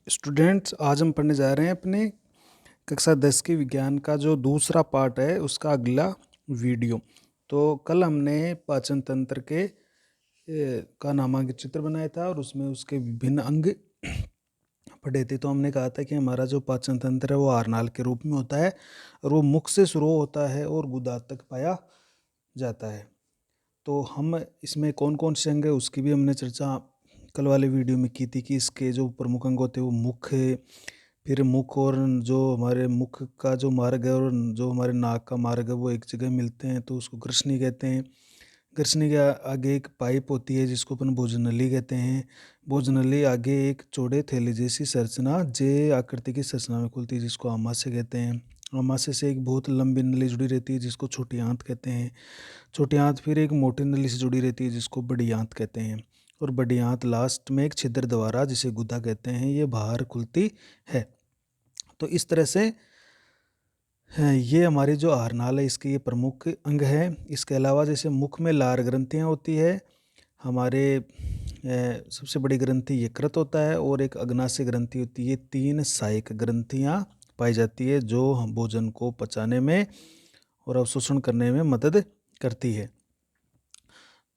Students, आज हम पढ़ने जा रहे हैं अपने कक्षा 10 के विज्ञान का जो दूसरा पार्ट है उसका अगला वीडियो। तो कल हमने पाचन तंत्र के का नामांकित चित्र बनाया था और उसमें उसके विभिन्न अंग पढ़े थे। तो हमने कहा था कि हमारा जो पाचन तंत्र है वो आरनाल के रूप में होता है और वो मुख से शुरू होता है और गुदा तक पाया जाता है। तो हम इसमें कौन कौन से अंग है उसकी भी हमने चर्चा कल वाले वीडियो में की थी कि इसके जो प्रमुख अंग होते हैं वो मुख है, फिर मुख और जो हमारे मुख का जो मार्ग है और जो हमारे नाक का मार्ग है वो एक जगह मिलते हैं तो उसको ग्रसनी कहते हैं। ग्रसनी के आगे एक पाइप होती है जिसको अपन भोजनली कहते हैं। भोजनली आगे एक चौड़े थैले जैसी संरचना जे आकृति की संरचना में खुलती है जिसको आमाशय कहते हैं। आमाशय से एक बहुत लंबी नली जुड़ी रहती है जिसको छोटी आंत कहते हैं। छोटी आंत फिर एक मोटी नली से जुड़ी रहती है जिसको बड़ी आंत कहते हैं। और बड़ी आंत लास्ट में एक छिद्र द्वारा जिसे गुदा कहते हैं ये बाहर खुलती है। तो इस तरह से ये हमारी जो आहारनाल है इसके ये प्रमुख अंग है। इसके अलावा जैसे मुख में लार ग्रंथियाँ होती है, हमारे सबसे बड़ी ग्रंथि यकृत होता है और एक अग्नाशय ग्रंथि होती है। ये 3 सहायक ग्रंथियाँ पाई जाती है जो हम भोजन को पचाने में और अवशोषण करने में मदद करती है।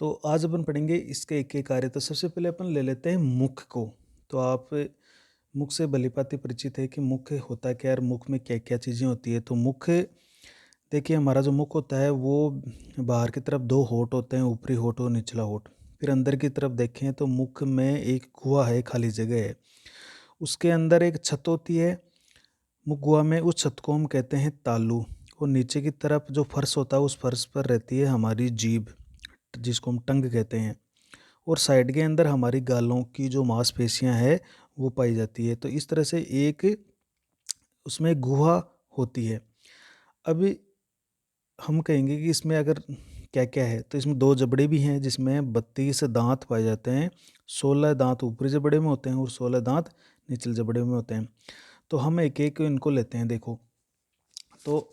तो आज अपन पढ़ेंगे इसके एक एक कार्य। तो सबसे पहले अपन ले लेते हैं मुख को। तो आप मुख से भलीभांति परिचित है कि मुख होता क्या है और मुख में क्या क्या चीज़ें होती है। तो मुख देखिए, हमारा जो मुख होता है वो बाहर की तरफ 2 होंठ होते हैं, ऊपरी होंठ और निचला होंठ। फिर अंदर की तरफ देखें तो मुख में एक गुहा है, खाली जगह है, उसके अंदर एक छत होती है। मुख गुहा में उस छत को हम कहते हैं तालु। और नीचे की तरफ जो फर्श होता है उस फर्श पर रहती है हमारी जीभ जिसको हम टंग कहते हैं। और साइड के अंदर हमारी गालों की जो मांसपेशियां हैं वो पाई जाती है। तो इस तरह से एक उसमें गुहा होती है। अभी हम कहेंगे कि इसमें अगर क्या क्या है तो इसमें 2 जबड़े भी हैं जिसमें 32 दांत पाए जाते हैं। 16 दांत ऊपरी जबड़े में होते हैं और 16 दांत निचले जबड़े में होते हैं। तो हम एक एक इनको लेते हैं। देखो, तो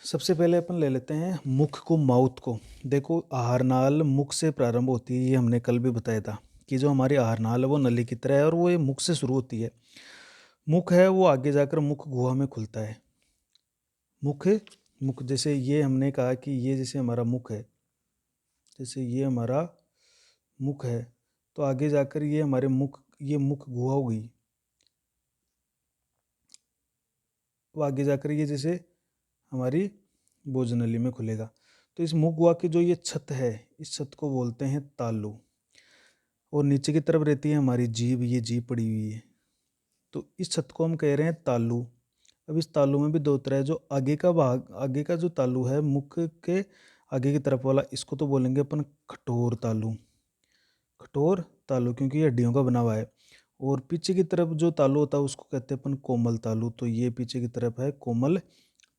सबसे पहले अपन ले लेते हैं मुख को, माउथ को। देखो, आहारनाल मुख से प्रारंभ होती है, ये हमने कल भी बताया था कि जो हमारी आहारनाल है वो नली की तरह है और वो ये मुख से शुरू होती है। मुख है वो आगे जाकर मुख गुहा में खुलता है। मुख मुख जैसे ये हमने कहा कि ये जैसे हमारा मुख है, जैसे ये हमारा मुख है तो आगे जाकर ये हमारे मुख, ये मुख गुहा हुई। तो आगे जाकर ये जैसे हमारी भोजनली में खुलेगा। तो इस मुख गुहा की जो ये छत है इस छत को बोलते हैं तालु। और नीचे की तरफ रहती है हमारी जीभ, ये जीभ पड़ी हुई है। तो इस छत को हम कह रहे हैं तालु। अब इस तालु में भी 2 तरह है। जो आगे का भाग, आगे का जो तालु है मुख के आगे की तरफ वाला, इसको तो बोलेंगे अपन कठोर तालु। कठोर तालु क्योंकि ये हड्डियों का बना हुआ है। और पीछे की तरफ जो तालु होता है उसको कहते हैं अपन कोमल तालु। तो ये पीछे की तरफ है कोमल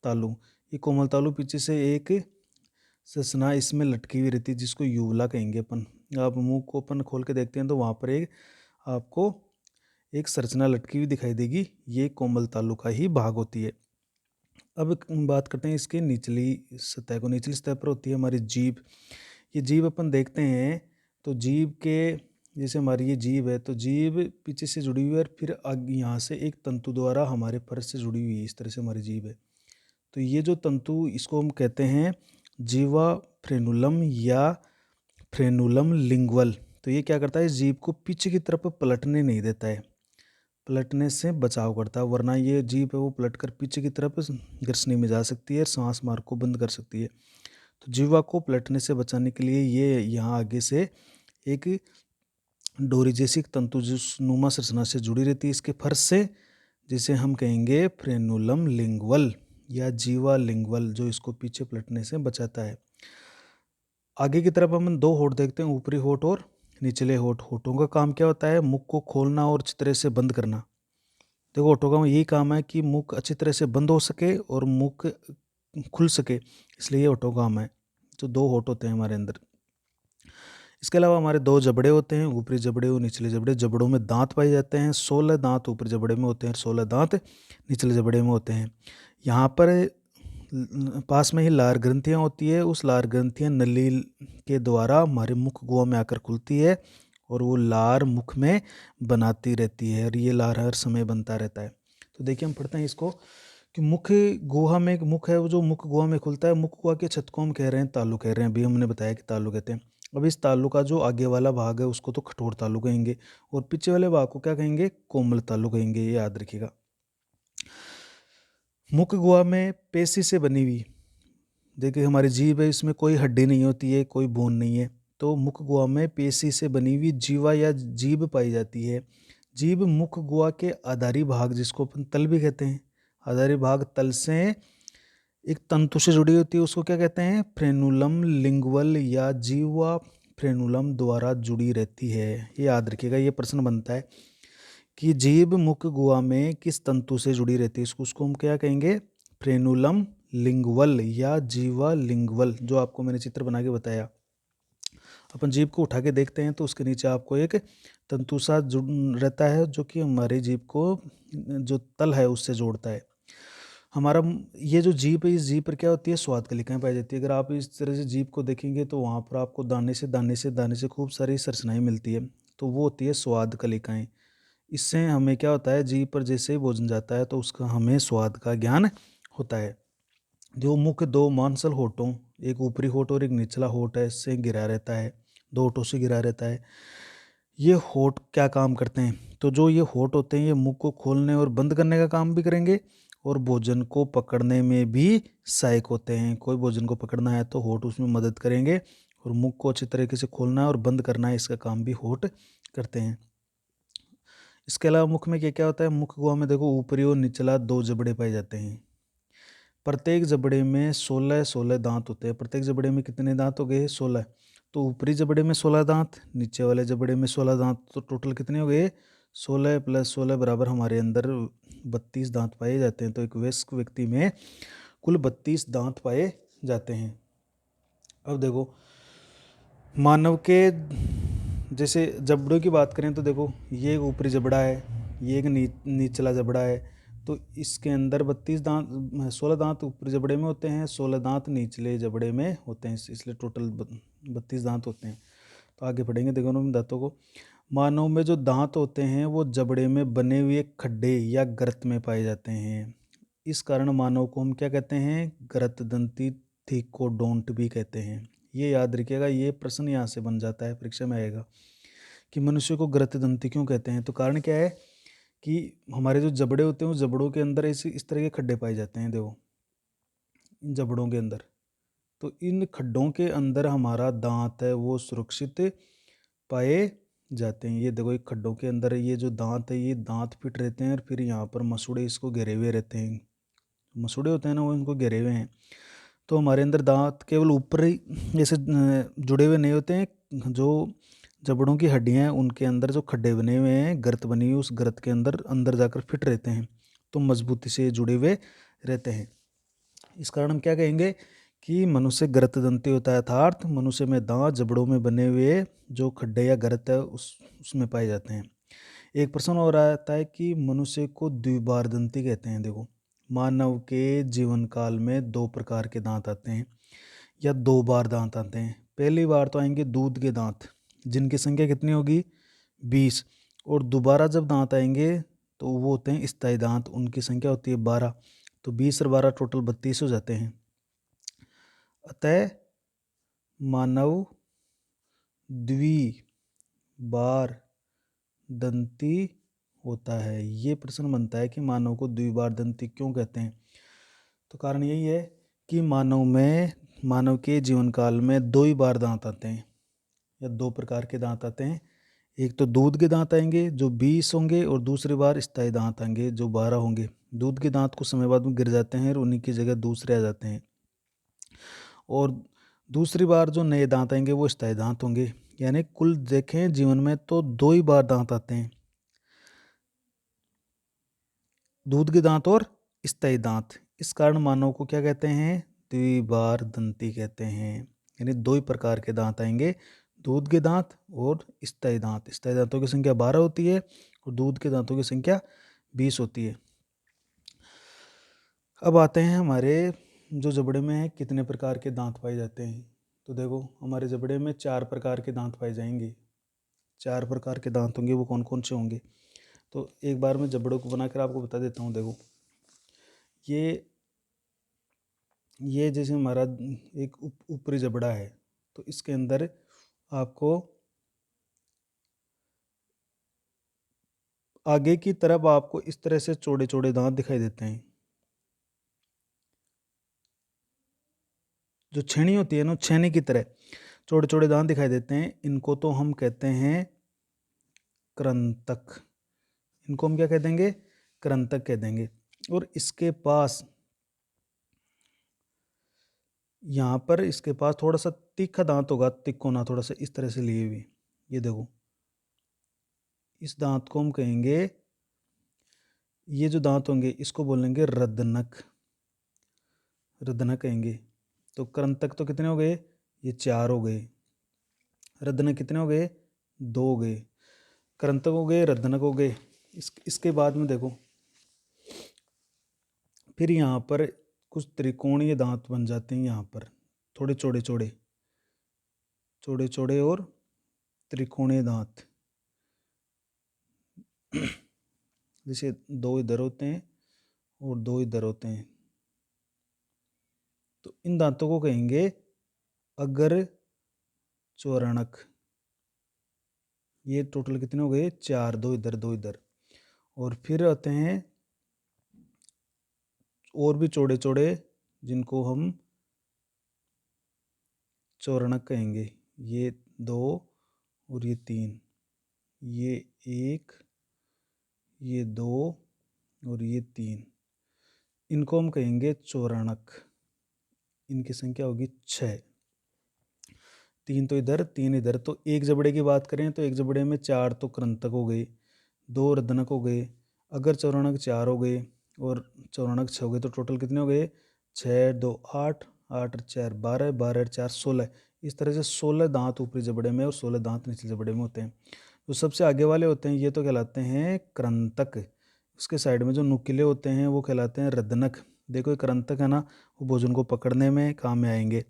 तालु। ये कोमल तालु पीछे से एक ससना इसमें लटकी हुई रहती है जिसको यूवला कहेंगे अपन। आप मुंह को अपन खोल के देखते हैं तो वहाँ पर एक आपको एक संरचना लटकी हुई दिखाई देगी, ये कोमल तालु का ही भाग होती है। अब बात करते हैं इसके निचली सतह को। निचली सतह पर होती है हमारी जीभ। ये जीभ अपन देखते हैं तो जीभ के जैसे हमारी ये जीभ है तो जीभ पीछे से जुड़ी हुई है और फिर आगे यहाँ से एक तंतु द्वारा हमारे फर्श से जुड़ी हुई है। इस तरह से हमारी जीभ है। तो ये जो तंतु इसको हम कहते हैं जीवा फ्रेनुलम या फ्रेनुलम लिंगुअल। तो ये क्या करता है, इस जीभ को पीछे की तरफ पलटने नहीं देता है, पलटने से बचाव करता है। वरना ये जीभ है वो पलटकर पीछे की तरफ ग्रसनी में जा सकती है, सांस मार्ग को बंद कर सकती है। तो जीवा को पलटने से बचाने के लिए ये यहाँ आगे से एक डोरी जैसी तंतु नुमा संरचना से जुड़ी रहती है इसके फर्श से, जिसे हम कहेंगे फ्रेनुलम लिंगुअल या जीवा लिंगुअल, जो इसको पीछे पलटने से बचाता है। आगे की तरफ हम 2 होंठ देखते हैं, ऊपरी होंठ और निचले होंठ। होठों का काम क्या होता है, मुख को खोलना और अच्छी तरह से बंद करना। देखो, होठों का यही काम है कि मुख अच्छी तरह से बंद हो सके और मुख खुल सके, इसलिए ये होठों का काम है। तो 2 होंठ होते हैं हमारे अंदर। इसके अलावा हमारे 2 जबड़े होते हैं, ऊपरी जबड़े और निचले जबड़े। जबड़ों में दांत पाए जाते हैं। 16 दांत ऊपरी जबड़े में होते हैं, 16 दांत निचले जबड़े में होते हैं। यहाँ पर पास में ही लार ग्रंथियाँ होती है। उस लार ग्रंथियाँ नली के द्वारा हमारे मुख गुहा में आकर खुलती है और वो लार मुख में बनाती रहती है और ये लार हर समय बनता रहता है। तो देखिए हम पढ़ते हैं इसको कि मुख गुहा में, एक मुख है वो जो मुख गुहा में खुलता है, मुख गुहा के छत को हम कह रहे हैं तालु कह रहे हैं, अभी हमने बताया कि तालु कहते हैं। अब इस तालु का जो आगे वाला भाग है उसको तो कठोर तालु कहेंगे और पीछे वाले भाग को क्या कहेंगे, कोमल तालु कहेंगे, ये याद रखिएगा। मुख गुहा में पेशी से बनी हुई, देखिए हमारी जीभ है, इसमें कोई हड्डी नहीं होती है, कोई बोन नहीं है, तो मुख गुहा में पेशी से बनी हुई जीवा या जीभ पाई जाती है। जीभ मुख गुहा के आधारी भाग, जिसको अपन तल भी कहते हैं, आधारी भाग तल से एक तंतु से जुड़ी होती है, उसको क्या कहते हैं, फ्रेनुलम लिंगुअल या जीवा फ्रेनुलम द्वारा जुड़ी रहती है। ये याद रखिएगा, ये प्रश्न बनता है कि जीभ मुख गुहा में किस तंतु से जुड़ी रहती है, उसको हम क्या कहेंगे, फ्रेनुलम लिंगुअल या जीवा लिंगुअल, जो आपको मैंने चित्र बना के बताया। अपन जीभ को उठा के देखते हैं तो उसके नीचे आपको एक तंतु सा जुड़ रहता है जो कि हमारी जीभ को जो तल है उससे जोड़ता है। हमारा ये जो जीभ है, इस जीभ पर क्या होती है, स्वाद कलिकाएं पाई जाती है। अगर आप इस तरह से जीभ को देखेंगे तो वहाँ पर आपको दाने से दाने से दाने से खूब सारी संरचनाएं मिलती है, तो वो होती है स्वाद कलिकाएं। इससे हमें क्या होता है, जीभ पर जैसे ही भोजन जाता है तो उसका हमें स्वाद का ज्ञान होता है। जो मुख्य दो मांसल होठों, एक ऊपरी होठ और एक निचला होठ है, इससे घिरा रहता है, दो होठों से घिरा रहता है। ये होठ क्या काम करते हैं, तो जो ये होठ होते हैं ये मुख को खोलने और बंद करने का काम भी करेंगे और भोजन को पकड़ने में भी सहायक होते हैं। कोई भोजन को पकड़ना है तो होठ उसमें मदद करेंगे और मुख को अच्छी तरीके से खोलना है और बंद करना है, इसका काम भी होठ करते हैं। इसके अलावा मुख में क्या क्या होता है, मुख गुहा में देखो ऊपरी और निचला दो जबड़े पाए जाते हैं। प्रत्येक जबड़े में 16 दांत होते हैं। प्रत्येक जबड़े में कितने दांत हो गए, 16। तो ऊपरी जबड़े में 16 दांत, नीचे वाले जबड़े में 16 दांत, तो टोटल कितने हो गए, 16 + 16 बराबर हमारे अंदर 32 दांत पाए जाते हैं। तो एक वयस्क व्यक्ति में कुल 32 दांत पाए जाते हैं। अब देखो मानव के जैसे जबड़ों की बात करें तो देखो ये एक ऊपरी जबड़ा है, ये एक निचला जबड़ा है, तो इसके अंदर 32 दांत, 16 दांत ऊपरी जबड़े में होते हैं, 16 दांत निचले जबड़े में होते हैं, इसलिए टोटल 32 दांत होते हैं। तो आगे पढ़ेंगे, देखो उन दांतों को। मानव में जो दांत होते हैं वो जबड़े में बने हुए खड्डे या गर्त में पाए जाते हैं। इस कारण मानव को हम क्या कहते हैं, गर्तदंती थिकोडोंट भी कहते हैं। ये याद रखिएगा, ये प्रश्न यहाँ से बन जाता है, परीक्षा में आएगा कि मनुष्य को गर्तदंती क्यों कहते हैं। तो कारण क्या है कि हमारे जो जबड़े होते हैं उस जबड़ों के अंदर इस तरह के खड्डे पाए जाते हैं, देखो इन जबड़ों के अंदर। तो इन खड्डों के अंदर हमारा दांत है वो सुरक्षित पाए जाते हैं। ये देखो एक खड्डों के अंदर ये जो दांत है, ये दांत फिट रहते हैं और फिर यहाँ पर मसूड़े इसको घेरे हुए रहते हैं, मसूड़े होते हैं ना वो इनको घेरे हुए हैं। तो हमारे अंदर दांत केवल ऊपर ही जैसे जुड़े हुए नहीं होते हैं, जो जबड़ों की हड्डियाँ हैं उनके अंदर जो खड्डे बने हुए हैं, गर्त बनी हुई, उस गर्त के अंदर अंदर जाकर फिट रहते हैं, तो मजबूती से जुड़े हुए रहते हैं। इस कारण हम क्या कहेंगे कि मनुष्य गर्तदंती होता है, अर्थात मनुष्य में दांत जबड़ों में बने हुए जो खड्डे या गर्त है उसमें पाए जाते हैं। एक प्रश्न और आता है कि मनुष्य को द्विबारदंती कहते हैं। देखो मानव के जीवन काल में 2 प्रकार के दांत आते हैं या 2 बार दांत आते हैं। पहली बार तो आएंगे दूध के दांत, जिनकी संख्या कितनी होगी, 20। और दोबारा जब दांत आएंगे तो वो होते हैं स्थायी दांत, उनकी संख्या होती है 12। तो 20 और 12 टोटल 32 हो जाते हैं। अतः मानव द्विबार दंती होता है। ये प्रश्न बनता है कि मानव को द्विबार दंती क्यों कहते हैं। तो कारण यही है कि मानव के जीवन काल में 2 ही बार दांत आते हैं या 2 प्रकार के दांत आते हैं। एक तो दूध के दांत आएंगे जो 20 होंगे और दूसरी बार स्थायी दांत आएंगे जो 12 होंगे। दूध के दांत कुछ समय बाद में गिर जाते हैं और उन्हीं की जगह दूसरे आ जाते हैं, और दूसरी बार जो नए दांत आएंगे वो स्थायी दांत होंगे। यानी कुल देखें जीवन में तो 2 ही बार दांत आते हैं, दूध के दांत और स्थायी दांत। इस कारण मानव को क्या कहते हैं, द्विबार दंती कहते हैं। यानी 2 ही प्रकार के दांत आएंगे, दूध के दांत और स्थायी दांत। स्थायी दांतों की संख्या 12 होती है और दूध के दांतों की संख्या 20 होती है। अब आते हैं हमारे जो जबड़े में है कितने प्रकार के दांत पाए जाते हैं। तो देखो हमारे जबड़े में 4 प्रकार के दांत पाए जाएंगे। 4 प्रकार के दांत होंगे, वो कौन कौन से होंगे। तो एक बार मैं जबड़ों को बनाकर आपको बता देता हूँ। देखो ये जैसे हमारा एक ऊपरी जबड़ा है, तो इसके अंदर आपको आगे की तरफ आपको इस तरह से चौड़े चौड़े दांत दिखाई देते हैं। जो छेनी होती है ना, छेनी की तरह चौड़े चौड़े दांत दिखाई देते हैं। इनको तो हम कहते हैं कृंतक। इनको हम क्या कह देंगे? कृंतक कह देंगे। और इसके पास यहाँ पर इसके पास थोड़ा सा तीखा दांत होगा, तिकोना थोड़ा सा इस तरह से लिए हुए। ये देखो, इस दांत को हम कहेंगे, ये जो दांत होंगे इसको बोलेंगे रदनक। रदनक कहेंगे। तो कृंतक तो कितने हो गए? ये 4 हो गए। रदनक कितने हो गए? 2 हो गए। कृंतक हो गए, रदनक हो गए। इसके बाद में देखो, फिर यहाँ पर कुछ त्रिकोणीय दांत बन जाते हैं। यहाँ पर थोड़े चौड़े चौड़े चौड़े चौड़े और त्रिकोणीय दांत। जैसे 2 इधर होते हैं और 2 इधर होते हैं। तो इन दांतों को कहेंगे अगर चौरणक। ये टोटल कितने हो गए? 4, 2 इधर 2 इधर। और फिर आते हैं और भी चौड़े चौड़े, जिनको हम चौरणक कहेंगे। ये 2 और ये 3, ये 1, ये 2 और ये 3, इनको हम कहेंगे चौरणक। इनकी संख्या होगी 6। 3 तो इधर 3 इधर। तो एक जबड़े की बात करें तो एक जबड़े में 4 तो कृंतक हो गए, 2 रदनक हो गए, अगर चौरणक 4 हो गए और चौरणक 6 हो गए। तो टोटल कितने हो गए? 6, 2, 8, 8 और 4 12, 12 और 4 16। इस तरह से 16 दांत ऊपरी जबड़े में और 16 दांत निचले जबड़े में होते हैं। जो सबसे आगे वाले होते हैं ये तो कहलाते हैं कृंतक। उसके साइड में जो नुकीले होते हैं वो कहलाते हैं रदनक। देखो ये कृंतक है ना, वो भोजन को पकड़ने में काम में आएंगे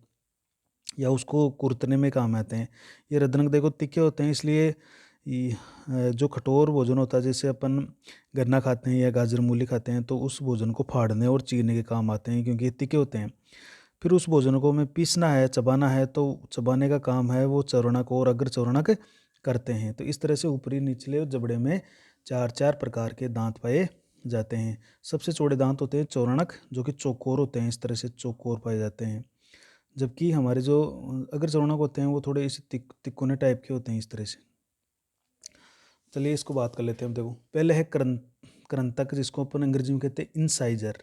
या उसको कुरतने में काम आते हैं। ये रदनक देखो तीखे होते हैं, इसलिए जो कठोर भोजन होता है, जैसे अपन गन्ना खाते हैं या गाजर मूली खाते हैं, तो उस भोजन को फाड़ने और चीरने के काम आते हैं, क्योंकि ये तीखे होते हैं। फिर उस भोजन को हमें पीसना है, चबाना है, तो चबाने का काम है वो चौरणक और अग्र चौरणक करते हैं। तो इस तरह से ऊपरी निचले जबड़े में 4 प्रकार के दांत पाए जाते हैं। सबसे चौड़े दांत होते हैं चौरणक, जो कि चौकोर होते हैं, इस तरह से चौकोर पाए जाते हैं। जबकि हमारे जो अगर चौरणक होते हैं वो थोड़े इस तिकोने टाइप के होते हैं, इस तरह से। चलिए इसको बात कर लेते हैं। देखो पहले है कृंतक, जिसको अपन अंग्रेजी में कहते हैं इंसाइजर।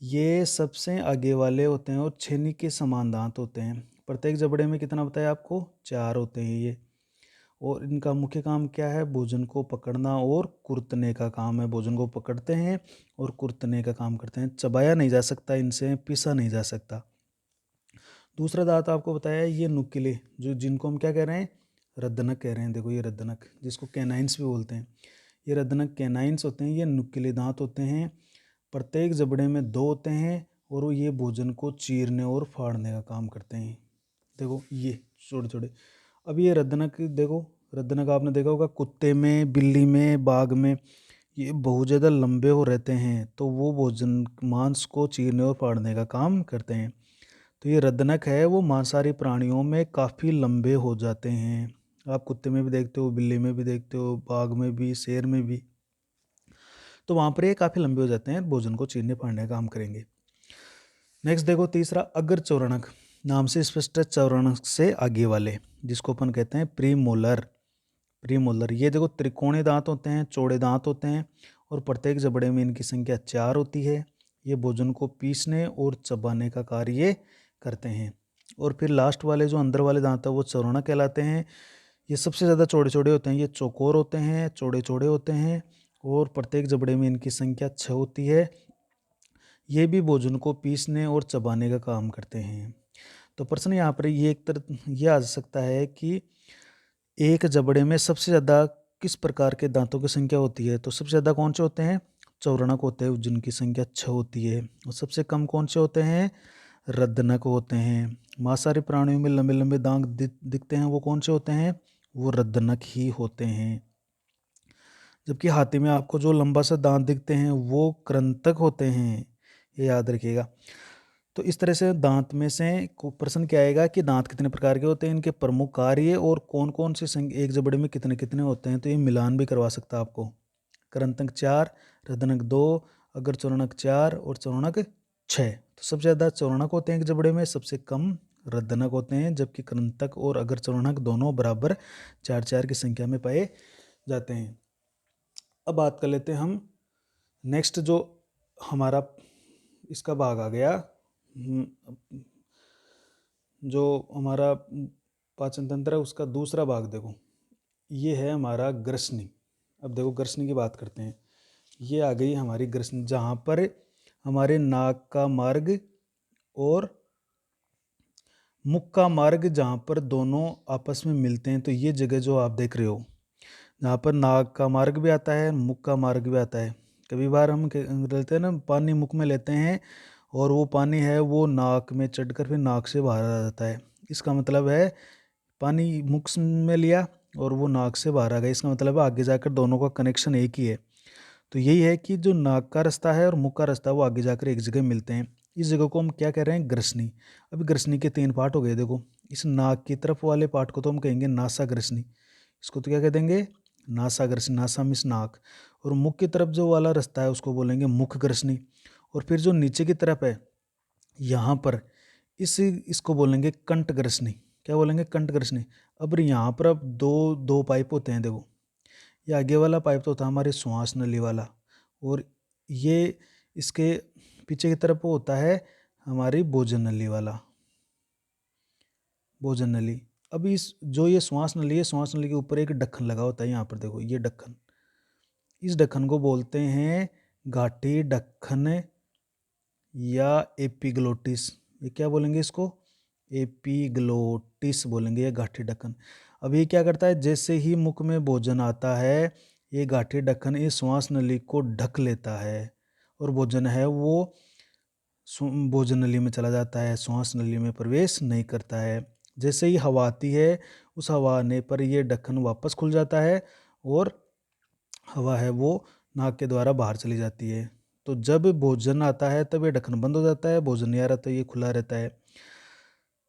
ये सबसे आगे वाले होते हैं और छेनी के समान दांत होते हैं। प्रत्येक जबड़े में कितना बताया आपको? 4 होते हैं ये। और इनका मुख्य काम क्या है? भोजन को पकड़ना और कुरतने का काम है। भोजन को पकड़ते हैं और कुरतने का काम करते हैं। चबाया नहीं जा सकता इनसे, पीसा नहीं जा सकता। दूसरा दांत आपको बताया ये नुकीले, जो जिनको हम क्या कह रहे हैं? रदनक कह रहे हैं। देखो ये रदनक, जिसको कैनाइंस भी बोलते हैं। ये रदनक कैनाइंस होते हैं। ये नुकीले दांत होते हैं। प्रत्येक जबड़े में 2 होते हैं और वो ये भोजन को चीरने और फाड़ने का काम करते हैं। देखो ये छोटे छोटे। अब ये रदनक देखो, रदनक आपने देखा होगा कुत्ते में, बिल्ली में, बाघ में, ये बहुत ज़्यादा लंबे हो रहते हैं, तो वो भोजन मांस को चीरने और फाड़ने का काम करते हैं। तो ये रदनक है वो मांसाहारी प्राणियों में काफ़ी लंबे हो जाते हैं। आप कुत्ते में भी देखते हो, बिल्ली में भी देखते हो, बाघ में भी, शेर में भी। तो वहाँ पर ये काफ़ी लंबे हो जाते हैं, भोजन को चीरने फाड़ने का काम करेंगे। नेक्स्ट देखो तीसरा अग्र चौरणक। नाम से स्पष्ट है, चौरणक से आगे वाले, जिसको अपन कहते हैं प्रीमोलर। प्रीमोलर ये देखो त्रिकोणीय दांत होते हैं, चौड़े दांत होते हैं और प्रत्येक जबड़े में इनकी संख्या 4 होती है। ये भोजन को पीसने और चबाने का कार्य करते हैं। और फिर लास्ट वाले जो अंदर वाले दांत है वो चौरणक कहलाते हैं। ये सबसे ज़्यादा चौड़े चौड़े होते हैं। ये चौकोर होते हैं, चौड़े चौड़े होते हैं और प्रत्येक जबड़े में इनकी संख्या 6 होती है। ये भी भोजन को पीसने और चबाने का काम करते हैं। तो प्रश्न यहाँ पर ये एक तरह ये आ सकता है कि एक जबड़े में सबसे ज़्यादा किस प्रकार के दांतों की संख्या होती है? तो सबसे ज़्यादा कौन से होते हैं? चौरणक होते हैं, जिनकी संख्या 6 होती है। और सबसे कम कौन से होते हैं? रदनक होते हैं। मांसाहारी प्राणियों में लंबे लंबे दांत दिखते हैं, वो कौन से होते हैं? वो रद्दनक ही होते हैं। जबकि हाथी में आपको जो लंबा सा दांत दिखते हैं वो कृंतक होते हैं, ये याद रखिएगा। तो इस तरह से दांत में से प्रश्न क्या आएगा कि दांत कितने प्रकार के होते हैं, इनके प्रमुख कार्य और कौन कौन से एक जबड़े में कितने कितने होते हैं, तो ये मिलान भी करवा सकता है आपको। कृंतक 4, रद्दनक 2, अगर चौरणक 4 और चौरणक 6। तो सबसे ज़्यादा चौरणक होते हैं एक जबड़े में, सबसे कम रद्दनक होते हैं, जबकि कृंतक और अगर चौरणक दोनों बराबर 4 4 की संख्या में पाए जाते हैं। अब बात कर लेते हैं हम नेक्स्ट जो हमारा इसका भाग आ गया, जो हमारा पाचन तंत्र है उसका दूसरा भाग देखो, ये है हमारा ग्रसनी। अब देखो ग्रसनी की बात करते हैं। ये आ गई हमारी ग्रसनी, जहाँ पर हमारे नाक का मार्ग और मुख का मार्ग जहाँ पर दोनों आपस में मिलते हैं, तो ये जगह जो आप देख रहे हो जहाँ पर नाक का मार्ग भी आता है, मुख का मार्ग भी आता है। कभी बार हम लेते हैं ना, पानी मुख में लेते हैं और वो पानी है वो नाक में चढ़कर फिर नाक से बाहर आ जाता है। इसका मतलब है पानी मुख में लिया और वो नाक से बाहर आ गया, इसका मतलब है आगे जाकर दोनों का कनेक्शन एक ही है। तो यही है कि जो नाक का रास्ता है और मुख का रास्ता वो आगे जाकर एक जगह मिलते हैं। इस जगह को हम क्या कह रहे हैं, ग्रसनी। अभी ग्रसनी के 3 पार्ट हो गए। देखो इस नाक की तरफ वाले पार्ट को तो हम कहेंगे नासा ग्रसनी, इसको तो क्या कह देंगे, नासा ग्रसनी, नासा मिस नाक। और मुख की तरफ जो वाला रास्ता है उसको बोलेंगे मुख ग्रसनी। और फिर जो नीचे की तरफ है यहाँ पर इसको बोलेंगे कंठ ग्रसनी। क्या बोलेंगे, कंठ ग्रसनी। अब यहाँ पर अब दो पाइप होते हैं। देखो ये आगे वाला पाइप तो था हमारे श्वास नली वाला, और ये इसके पीछे की तरफ वो होता है हमारी भोजन नली वाला, भोजन नली। अब इस जो ये श्वास नली है, श्वास नली के ऊपर एक ढक्कन लगा होता है। यहाँ पर देखो ये ढक्कन, इस ढक्कन को बोलते हैं घाटी ढक्कन या एपिग्लोटिस। ये क्या बोलेंगे इसको, एपिग्लोटिस बोलेंगे, या घाटी ढक्कन। अब ये क्या करता है, जैसे ही मुख में भोजन आता है ये घाटी ढक्कन इस श्वास नली को ढक लेता है और भोजन है वो भोजन नली में चला जाता है, श्वास नली में प्रवेश नहीं करता है। जैसे ही हवा आती है उस हवा आने पर ये ढक्कन वापस खुल जाता है और हवा है वो नाक के द्वारा बाहर चली जाती है। तो जब भोजन आता है तब ये ढक्कन बंद हो जाता है, भोजन नहीं आ रहा तो ये खुला रहता है।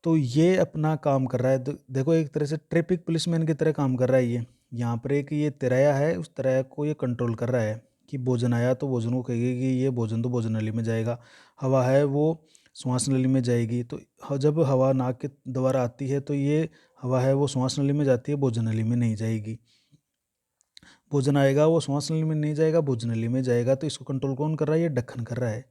तो ये अपना काम कर रहा है। देखो एक तरह से ट्रैफिक पुलिसमैन की तरह काम कर रहा है ये। यहाँ पर एक ये तिराया है, उस तिराया को ये कंट्रोल कर रहा है कि भोजन आया तो भोजन को कहेगी कि ये भोजन तो भोजन नली में जाएगा, हवा है वो श्वास नली में जाएगी। तो जब हवा नाक के द्वारा आती है तो ये हवा है वो श्वास नली में जाती है, भोजन नली में नहीं जाएगी। भोजन आएगा वो श्वास नली में नहीं जाएगा, भोजन नली में जाएगा। तो इसको कंट्रोल कौन कर रहा है, ये ढक्कन कर रहा है।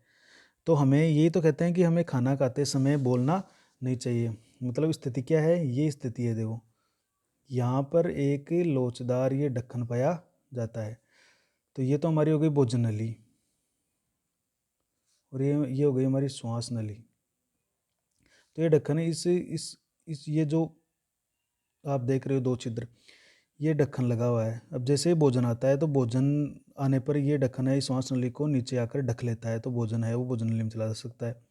तो हमें यही तो कहते हैं कि हमें खाना खाते समय बोलना नहीं चाहिए। मतलब स्थिति क्या है, ये स्थिति है। देखो यहाँ पर एक लोचदार ये ढक्कन पाया जाता है। तो ये तो हमारी हो गई भोजन नली और ये हो गई हमारी श्वास नली। तो ये ढक्कन है, इस ये जो आप देख रहे हो 2 छिद्र, ये ढक्कन लगा हुआ है। अब जैसे ही भोजन आता है तो भोजन आने पर ये ढक्कन है श्वास नली को नीचे आकर ढक लेता है, तो भोजन है वो भोजन नली में चला जा सकता है।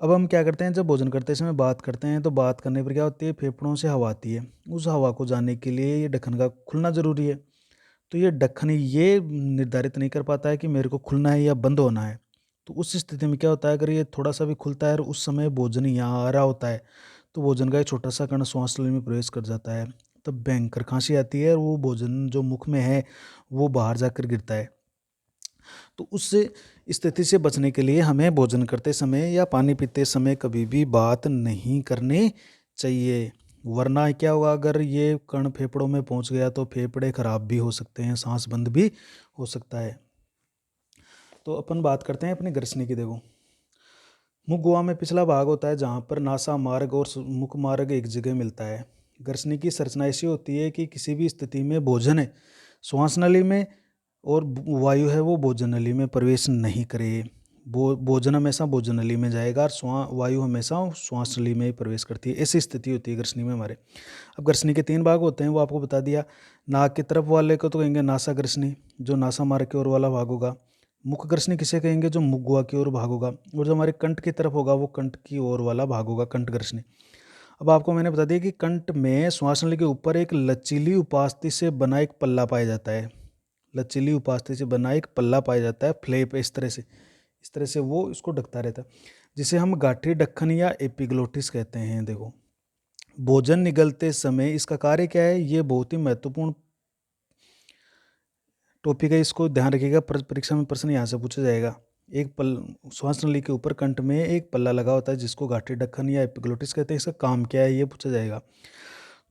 अब हम क्या करते हैं, जब भोजन करते समय बात करते हैं तो बात करने पर क्या होती है, फेफड़ों से हवा आती है, उस हवा को जाने के लिए ये ढक्कन का खुलना ज़रूरी है। तो ये ढक्कन ये निर्धारित नहीं कर पाता है कि मेरे को खुलना है या बंद होना है। तो उस स्थिति में क्या होता है, अगर ये थोड़ा सा भी खुलता है और उस समय भोजन यहाँ आ रहा होता है तो भोजन का एक छोटा सा कण श्वास नली में प्रवेश कर जाता है, तब भयंकर खांसी आती है और वो भोजन जो मुख में है वो बाहर जाकर गिरता है। तो उस स्थिति से बचने के लिए हमें भोजन करते समय या पानी पीते समय कभी भी बात नहीं करनी चाहिए, वरना क्या होगा, अगर ये कण फेफड़ों में पहुंच गया तो फेफड़े खराब भी हो सकते हैं, सांस बंद भी हो सकता है। तो अपन बात करते हैं अपने ग्रसनी की। देखो मुख गुहा में पिछला भाग होता है जहाँ पर नासा मार्ग और मुख मार्ग एक जगह मिलता है। ग्रसनी की संरचना ऐसी होती है कि किसी भी स्थिति में भोजन है श्वास नली में और वायु है वो भोजन नली में प्रवेश नहीं करे। भोजन हमेशा भोजन नली में जाएगा और वायु हमेशा श्वास नली में ही प्रवेश करती है। ऐसी स्थिति होती है ग्रसनी में हमारे। अब ग्रसनी के 3 भाग होते हैं, वो आपको बता दिया। नाक की तरफ वाले को तो कहेंगे नासा ग्रसनी, जो नासा मार्ग की ओर वाला भाग होगा। मुख ग्रसनी किसे कहेंगे, जो मुख गुहा की ओर भाग होगा। और जो हमारे कंठ की तरफ होगा वो कंठ की ओर वाला भाग होगा, कंठ ग्रसनी। अब आपको मैंने बता दिया कि कंठ में श्वास नली के ऊपर एक लचीली उपास्थि से बना एक पल्ला पाया जाता है। लचीली उपास्थि से बना एक पल्ला पाया जाता है, फ्लैप, इस तरह से वो इसको ढकता रहता है, जिसे हम गाठी ढक्कन या एपिग्लोटिस कहते हैं। देखो, भोजन निगलते समय इसका कार्य क्या है, ये बहुत ही महत्वपूर्ण टॉपिक है, इसको ध्यान रखिएगा, परीक्षा में प्रश्न यहाँ से पूछा जाएगा। एक श्वास नली के ऊपर कंठ में एक पल्ला लगा होता है जिसको गाठी ढक्कन या एपिग्लोटिस कहते हैं, इसका काम क्या है ये पूछा जाएगा।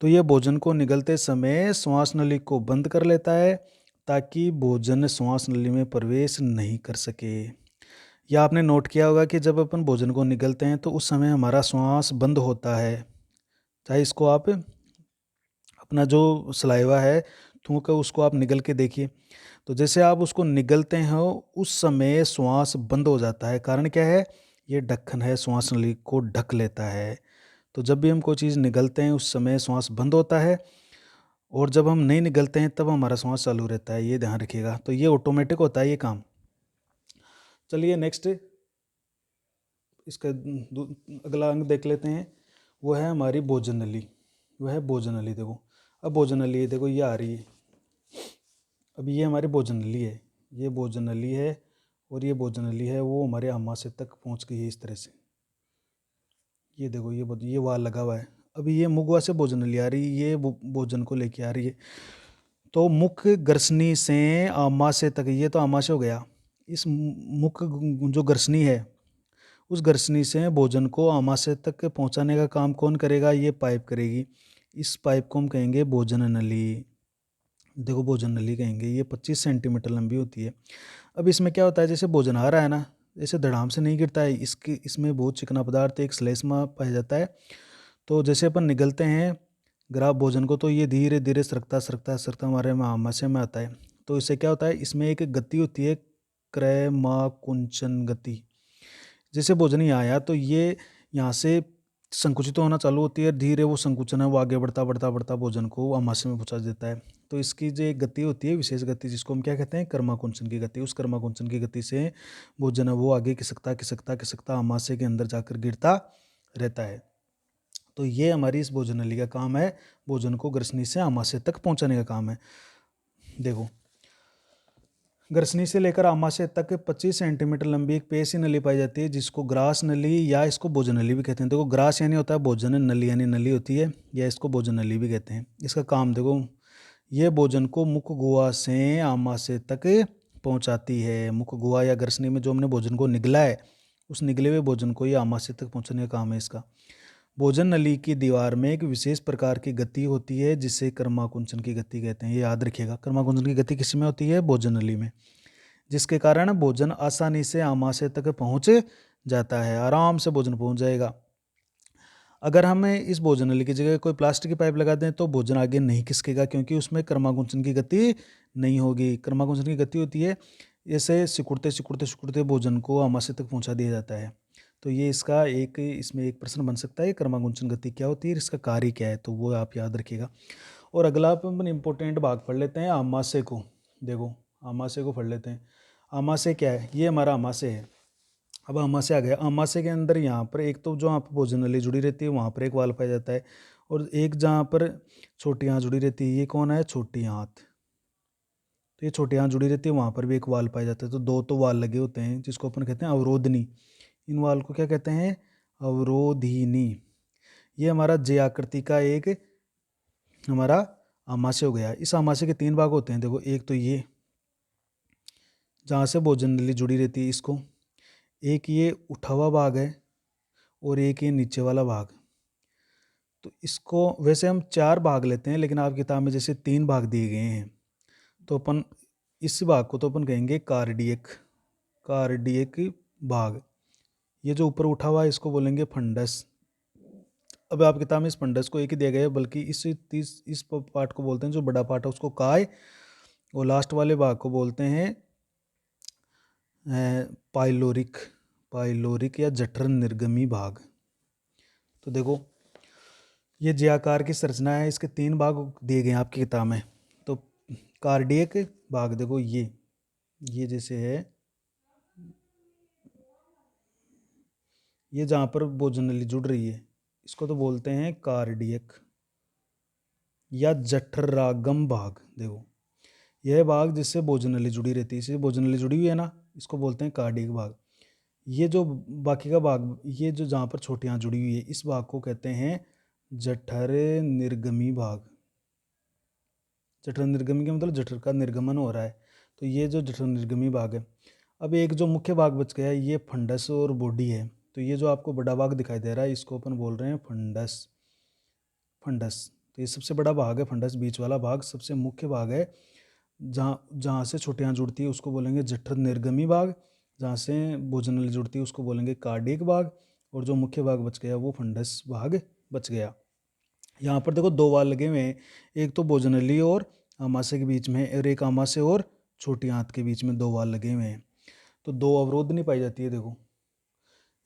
तो ये भोजन को निगलते समय श्वास नली को बंद कर लेता है ताकि भोजन श्वास नली में प्रवेश नहीं कर सके। या आपने नोट किया होगा कि जब अपन भोजन को निगलते हैं तो उस समय हमारा श्वास बंद होता है। चाहे इसको आप अपना जो सलाइवा है, थूक है, उसको आप निगल के देखिए, तो जैसे आप उसको निगलते हो उस समय श्वास बंद हो जाता है। कारण क्या है, ये ढक्कन है, श्वास नली को ढक लेता है। तो जब भी हम कोई चीज़ निगलते हैं उस समय श्वास बंद होता है, और जब हम नहीं निगलते हैं तब हमारा श्वास चालू रहता है, ये ध्यान रखिएगा। तो ये ऑटोमेटिक होता है ये काम। चलिए नेक्स्ट इसका अगला अंग देख लेते हैं, वो है हमारी भोजन नली। वह है भोजन नली। देखो, अब भोजन नली देखो ये आ रही है, अब ये हमारी भोजन नली है, ये भोजन नली है, और ये भोजन नली है वो हमारे आमाशय तक पहुंच गई है इस तरह से। ये देखो, ये वाल लगा हुआ है। अभी ये मुगवा से भोजन नली आ रही है, ये भोजन को लेके आ रही है। तो मुख ग्रसनी से आमाशय तक, ये तो आमाशय हो गया। इस मुख जो ग्रसनी है, उस ग्रसनी से भोजन को आमाशय तक पहुंचाने का काम कौन करेगा, ये पाइप करेगी। इस पाइप को हम कहेंगे भोजन नली। देखो, भोजन नली कहेंगे, ये 25 सेंटीमीटर लंबी होती है। अब इसमें क्या होता है, जैसे भोजन आ रहा है ना, जैसे धड़ाम से नहीं गिरता है, इसमें बहुत चिकना पदार्थ एक श्लेष्मा पाया जाता है। तो जैसे अपन निगलते हैं ग्राफ भोजन को, तो ये धीरे धीरे सरकता हमारे आमाशय में आता है। तो इससे क्या होता है, इसमें एक गति होती है, क्रयमाकुंचन गति। जैसे भोजन यहाँ आया तो ये यहाँ से संकुचित होना चालू होती है, धीरे वो संकुचन है वो आगे बढ़ता भोजन को आमाशय में पहुँचा देता है। तो इसकी जो एक गति होती है, विशेष गति, जिसको हम क्या कहते हैं, कर्माकुंचन की गति। उस कर्माकुंचन की गति से भोजन है वो आगे खिसकता आमाशय के अंदर जाकर गिरता रहता है। तो ये हमारी इस भोजन नली का काम है, भोजन को ग्रसनी से आमाशय तक पहुंचाने का काम है। देखो, ग्रसनी से लेकर आमाशय तक 25 सेंटीमीटर लंबी एक पेशी नली पाई जाती है, जिसको ग्रास नली या इसको भोजन नली भी कहते हैं। देखो, ग्रास यानी होता है भोजन, नली यानी नली होती है, या इसको भोजन नली भी कहते हैं। इसका काम देखो, ये भोजन को मुख गुहा से आमाशय तक पहुंचाती है। मुख गुहा या ग्रसनी में जो हमने भोजन को निगला है, उस निगले हुए भोजन को ये आमाशय तक पहुंचाने का काम है इसका। भोजन नली की दीवार में एक विशेष प्रकार की गति होती है जिसे कर्माकुंचन की गति कहते हैं। ये याद रखिएगा, कर्माकुंचन की गति किस में होती है, भोजन नली में, जिसके कारण भोजन आसानी से आमाशय तक पहुंच जाता है, आराम से भोजन पहुंच जाएगा। अगर हमें इस भोजन नली की जगह कोई प्लास्टिक की पाइप लगा दें तो भोजन आगे नहीं खिसकेगा, क्योंकि उसमें कर्माकुंचन की गति नहीं होगी। कर्माकुंचन की गति होती है जैसे सिकुड़ते भोजन को आमाशय तक पहुंचा दिया जाता है। तो ये इसमें एक प्रश्न बन सकता है, कर्माकुंचन गति क्या होती है, इसका कार्य क्या है, तो वो आप याद रखिएगा। और अगला अपन इंपॉर्टेंट भाग पढ़ लेते हैं, आमाशय को। देखो, आमाशय को पढ़ लेते हैं। आमाशय क्या है, ये हमारा आमाशय है। अब आमाशय आ गया, आमाशय के अंदर यहाँ पर एक तो जो आप भोजन नली जुड़ी रहती है वहाँ पर एक वाल पाया जाता है, और एक जहाँ पर छोटी आँत जुड़ी रहती है, ये कौन है, छोटी आँत। तो ये छोटी आँत जुड़ी रहती है, वहाँ पर भी एक वाल पाया जाता है। तो दो तो वाल लगे होते हैं जिसको अपन कहते हैं अवरोधनी। इन वाल को क्या कहते हैं, अवरोधिनी। ये हमारा जे आकृति का एक हमारा आमाशय हो गया। इस आमाशय के 3 भाग होते हैं। देखो, एक तो ये जहाँ से भोजन नली जुड़ी रहती है इसको, एक ये उठा हुआ भाग है, और एक ये नीचे वाला भाग। तो इसको वैसे हम 4 भाग लेते हैं, लेकिन आपकी किताब में जैसे 3 भाग दिए गए हैं, तो अपन इस भाग को तो अपन कहेंगे कार्डियक भाग। ये जो ऊपर उठा हुआ है इसको बोलेंगे फंडस। अब आपकी किताब में इस फंडस को एक ही दिया गया है, बल्कि इस पार्ट को बोलते हैं, जो बड़ा पार्ट है उसको काय, और लास्ट वाले भाग को बोलते हैं पाइलोरिक या जठर निर्गमी भाग। तो देखो, ये जे आकार की संरचना है, इसके 3 भाग दिए गए हैं आपकी किताब में। तो कार्डियक भाग देखो, ये जैसे है, ये जहाँ पर भोजन नली जुड़ रही है इसको तो बोलते हैं कार्डियक या जठरागम भाग। देखो यह भाग जिससे भोजनली जुड़ी रहती है, इससे भोजनली जुड़ी हुई है ना, इसको बोलते हैं कार्डियक भाग। ये जो बाकी का भाग, ये जो जहाँ पर छोटी आंत जुड़ी हुई है, इस भाग को कहते हैं जठर निर्गमी भाग। जठर निर्गमी का मतलब जठर का निर्गमन हो रहा है, तो ये जो जठर निर्गमी भाग है। अब एक जो मुख्य भाग बच गया है, ये फंडस और बॉडी है। तो ये जो आपको बड़ा भाग दिखाई दे रहा है, इसको अपन बोल रहे हैं फंडस। फंडस तो ये सबसे बड़ा भाग है, फंडस बीच वाला भाग सबसे मुख्य भाग है। जहाँ जहाँ से छोटी आंत जुड़ती है उसको बोलेंगे जठर निर्गमी भाग, जहाँ से भोजनली जुड़ती है उसको बोलेंगे कार्डियक भाग, और जो मुख्य भाग बच गया वो फंडस भाग बच गया। यहाँ पर देखो दो वाल लगे हुए हैं, एक तो भोजनली और आमाशय के बीच में, और एक आमाशय और छोटी आंत के बीच में दो वाल लगे हुए हैं। तो दो अवरोधनी पाई जाती है। देखो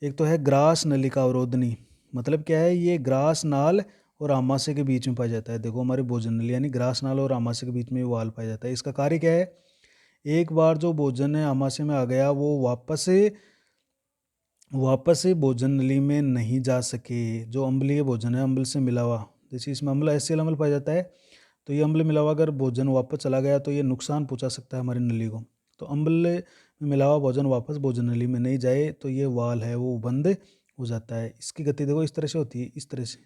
एक तो है ग्रास नलिका अवरोधनी, मतलब क्या है, ये ग्रास नाल और आमाशय के बीच में पाया जाता है। देखो हमारे भोजन नली यानी ग्रास नाल और आमाशय के बीच में वाल पाया जाता है। इसका कार्य क्या है, एक बार जो भोजन आमाशय में आ गया वो वापस से भोजन नली में नहीं जा सके। जो अम्लीय भोजन है, अम्ल से मिला हुआ, जैसे इसमें अम्ल HCl अम्ल पाया जाता है, तो ये अम्ल मिला हुआ अगर भोजन वापस चला गया तो ये नुकसान पहुंचा सकता है हमारी नली को। तो अम्ल में मिला हुआ भोजन वापस भोजन नली में नहीं जाए तो ये वाल है वो बंद हो जाता है। इसकी गति देखो इस तरह से होती है, इस तरह से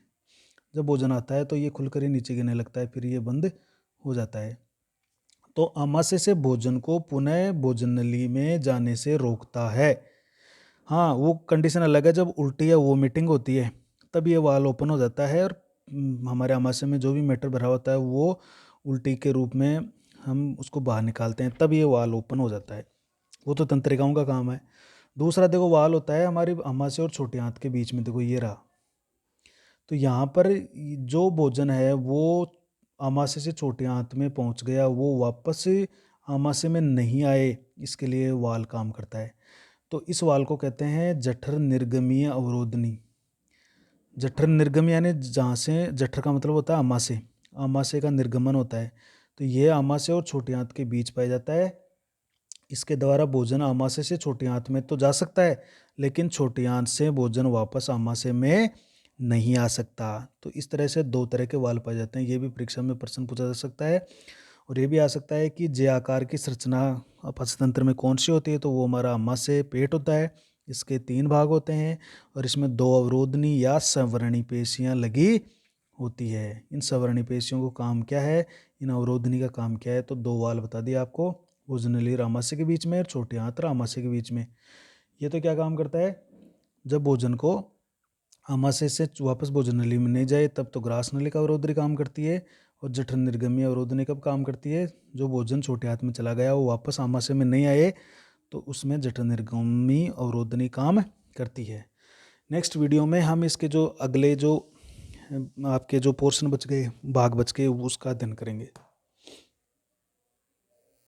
जब भोजन आता है तो ये खुलकर ही नीचे गिरने लगता है, फिर ये बंद हो जाता है। तो आमाशय से भोजन को पुनः भोजन नली में जाने से रोकता है। हाँ, वो कंडीशन अलग है, जब उल्टी या वोमिटिंग होती है तब ये वाल ओपन हो जाता है, और हमारे आमाशय में जो भी मैटर भरा होता है वो उल्टी के रूप में हम उसको बाहर निकालते हैं, तब ये वाल ओपन हो जाता है। वो तो तंत्रिकाओं का काम है। दूसरा देखो वाल होता है हमारी आमाशय और छोटी आंत के बीच में, देखो ये रहा। तो यहाँ पर जो भोजन है वो आमाशय से छोटी आंत में पहुँच गया, वो वापस आमाशय में नहीं आए, इसके लिए वाल काम करता है। तो इस वाल को कहते हैं जठर निर्गमीय अवरोधनी। जठर निर्गम यानी जहाँ से, जठर का मतलब होता है आमाशय, आमाशय का निर्गमन होता है, तो यह आमाशय और छोटी आंत के बीच पाया जाता है। इसके द्वारा भोजन आमाशय से छोटी आंत में तो जा सकता है, लेकिन छोटी आंत से भोजन वापस आमाशय में नहीं आ सकता। तो इस तरह से दो तरह के वाल पाए जाते हैं। ये भी परीक्षा में प्रश्न पूछा जा सकता है, और ये भी आ सकता है कि जे आकार की संरचना अपचतंत्र में कौन सी होती है, तो वो हमारा आमाशय पेट होता है। इसके 3 भाग होते हैं और इसमें 2 अवरोधनी या संवरणी पेशियां लगी होती है। इन संवरणी पेशियों को काम क्या है, इन अवरोधनी का काम क्या है, तो 2 वाल बता दिया आपको, भोजनली और आमाशय के बीच में और छोटी आंत और आमाशय के बीच में। ये तो क्या काम करता है, जब भोजन को आमाशय से वापस भोजन नली में नहीं जाए तब तो ग्रास नलिका अवरोधनी काम करती है, और जठर निर्गमी अवरोधनी कब काम करती है, जो भोजन छोटे हाथ में चला गया वो वापस आमाशय में नहीं आए तो उसमें जठर निर्गमी अवरोधनी काम करती है। नेक्स्ट वीडियो में हम इसके जो अगले जो आपके जो पोर्शन बच गए, भाग बच गए, उसका अध्ययन करेंगे।